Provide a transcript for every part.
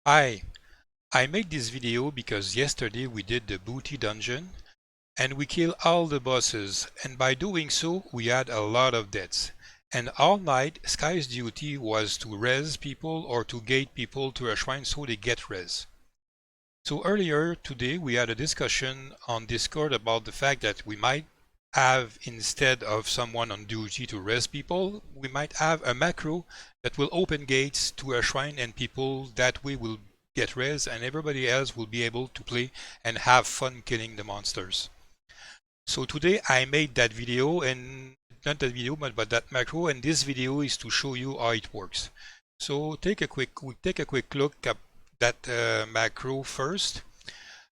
Hi, I made this video because yesterday we did the booty dungeon and we killed all the bosses, and by doing so we had a lot of deaths. And all night Sky's duty was to res people or to gate people to a shrine so they get res. So earlier today we had a discussion on Discord about the fact that we might have, instead of someone on duty to res people, we might have a macro that will open gates to a shrine, and people that way will get res and everybody else will be able to play and have fun killing the monsters. So today I made that video, and not that video but that macro, and this video is to show you how it works. So we'll take a quick look at that macro first.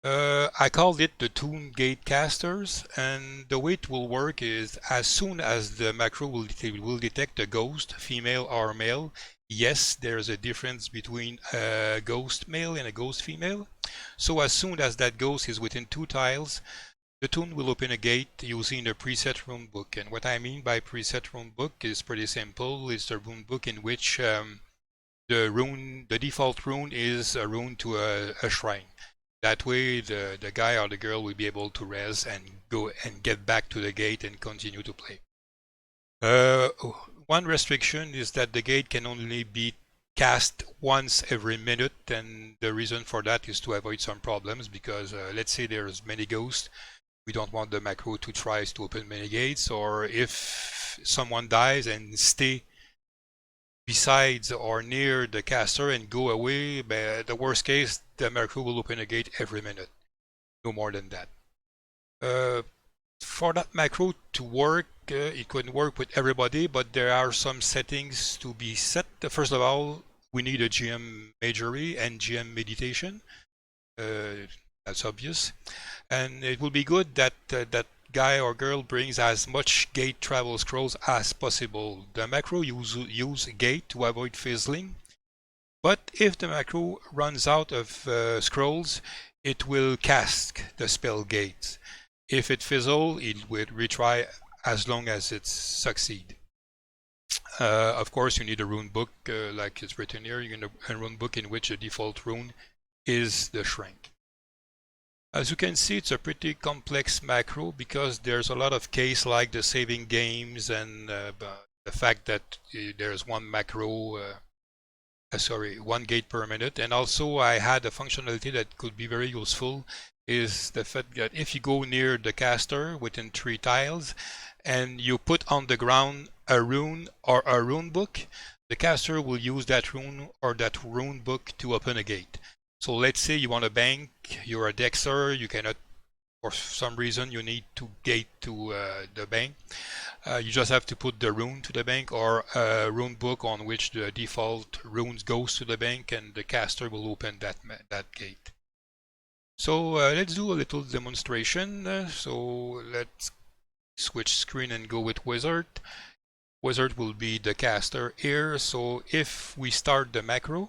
I called it the Toon Gate Casters, and the way it will work is as soon as the macro will detect a ghost, female or male. Yes, there's a difference between a ghost male and a ghost female. So as soon as that ghost is within 2 tiles, the Toon will open a gate using the preset rune book. And what I mean by preset rune book is pretty simple. It's the rune book in which the default rune is a rune to a shrine. That way the guy or the girl will be able to res and go and get back to the gate and continue to play. One restriction is that the gate can only be cast once every minute, and the reason for that is to avoid some problems, because let's say there's many ghosts. We don't want the macro to try to open many gates, or if someone dies and stay besides or near the caster and go away, but the worst case, the macro will open a gate every minute. No more than that. For that macro to work, it couldn't work with everybody, but there are some settings to be set. First of all, we need a GM majory and GM meditation. That's obvious. And it will be good that that guy or girl brings as much gate travel scrolls as possible. The macro use gate to avoid fizzling, but if the macro runs out of scrolls, it will cast the spell gate. If it fizzles, it will retry as long as it succeeds. Of course, you need a rune book, like it's written here. You need a rune book in which the default rune is the shrink. As you can see, it's a pretty complex macro because there's a lot of case like the saving games and the fact that there's one macro, one gate per minute. And also I had a functionality that could be very useful, is the fact that if you go near the caster within 3 tiles and you put on the ground a rune or a rune book, the caster will use that rune or that rune book to open a gate. So let's say you want a bank, you're a Dexter, you cannot, for some reason, you need to gate to the bank. You just have to put the rune to the bank or a rune book on which the default runes goes to the bank, and the caster will open that gate. So let's do a little demonstration. So let's switch screen and go with Wizard. Wizard will be the caster here. So if we start the macro,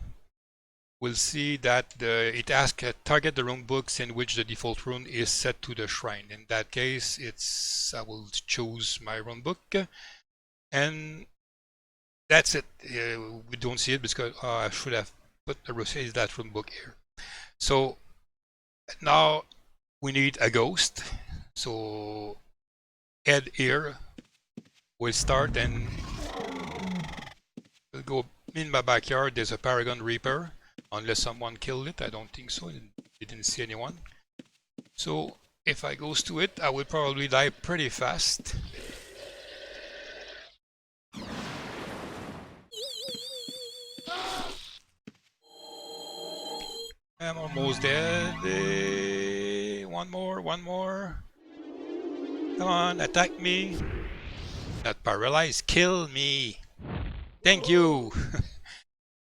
we'll see that it asks target the rune books in which the default rune is set to the shrine. In that case, I will choose my rune book, and that's it. We don't see it because I should have put that rune book here. So now we need a ghost. So head here. We'll start and we'll go in my backyard. There's a Paragon Reaper. Unless someone killed it, I don't think so. I didn't see anyone. So if I goes to it, I will probably die pretty fast. I'm almost dead. One more. Come on, attack me. Not paralyzed, kill me. Thank you.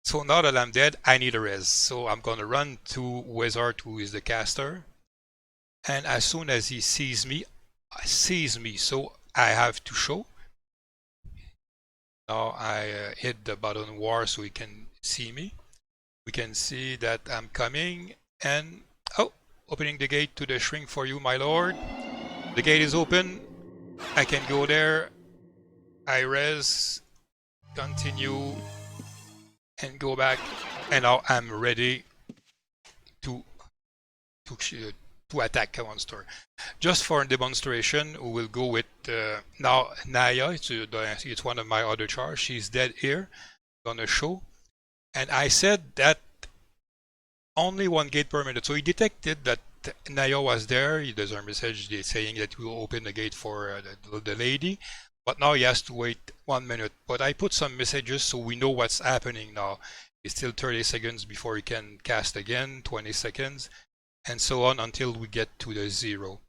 So now that I'm dead, I need a res. So I'm gonna run to Wizard, who is the caster. And as soon as he sees me, so I have to show. Now I hit the button war so he can see me. We can see that I'm coming, and opening the gate to the shrink for you, my lord. The gate is open. I can go there. I res, continue, and go back, and now I'm ready to attack a monster. Just for a demonstration, we will go with now Naya. It's one of my other chars. She's dead here. Gonna show, and I said that only one gate per minute. So he detected that Naya was there. There's a message saying that we will open the gate for the lady, but now he has to wait 1 minute. But I put some messages so we know what's happening now. It's still 30 seconds before he can cast again, 20 seconds, and so on until we get to the 0.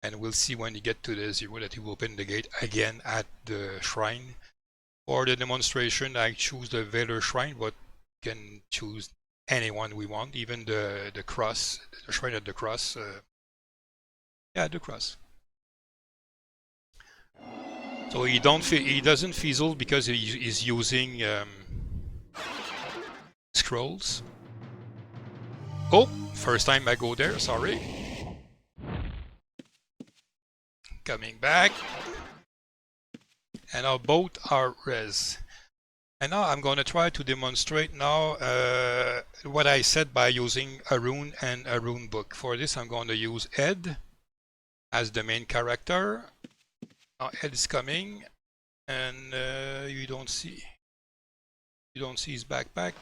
And we'll see when he get to the 0 that he will open the gate again at the shrine. For the demonstration, I choose the Valor Shrine, but we can choose anyone we want, even the cross, the shrine at the cross. Yeah, the cross. So he doesn't fizzle because he's using scrolls. Oh, first time I go there, sorry. Coming back. And now both are res. And now I'm going to try to demonstrate now what I said by using a rune and a rune book. For this I'm going to use Ed as the main character. Now Ed is coming, and you don't see his backpack.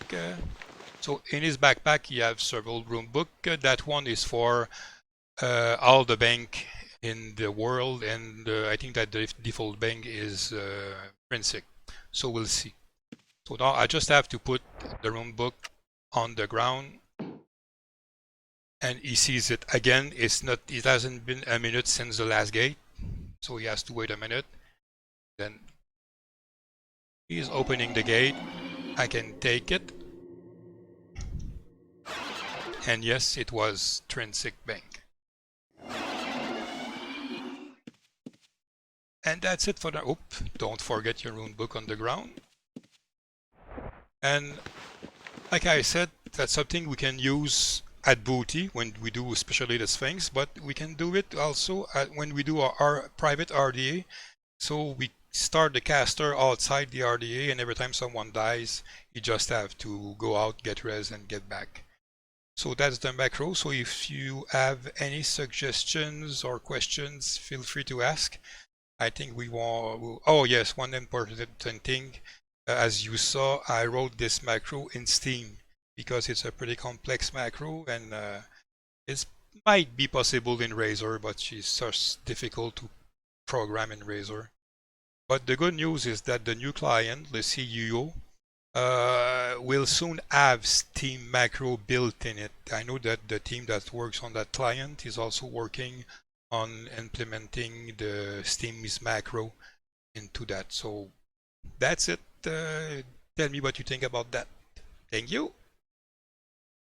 So in his backpack he has several rune book. That one is for all the bank in the world, and I think that the default bank is Prinsic. So we'll see. So now I just have to put the rune book on the ground, and he sees it again. It hasn't been a minute since the last gate, so he has to wait a minute. Then he is opening the gate. I can take it, and yes, it was Trinsic Bank. And that's it for the. Oh, don't forget your rune book on the ground. And like I said, that's something we can use at booty when we do especially the Sphinx, but we can do it also when we do our private RDA. So we start the caster outside the RDA, and every time someone dies, you just have to go out, get res, and get back. So that's the macro. So if you have any suggestions or questions, feel free to ask. I think we want. Oh yes, one important thing. As you saw, I wrote this macro in Steam because it's a pretty complex macro, and it might be possible in Razor, but it's just difficult to program in Razor. But the good news is that the new client, the CUO, will soon have Steam macro built in it. I know that the team that works on that client is also working on implementing the Steam's macro into that. So that's it. Tell me what you think about that. Thank you.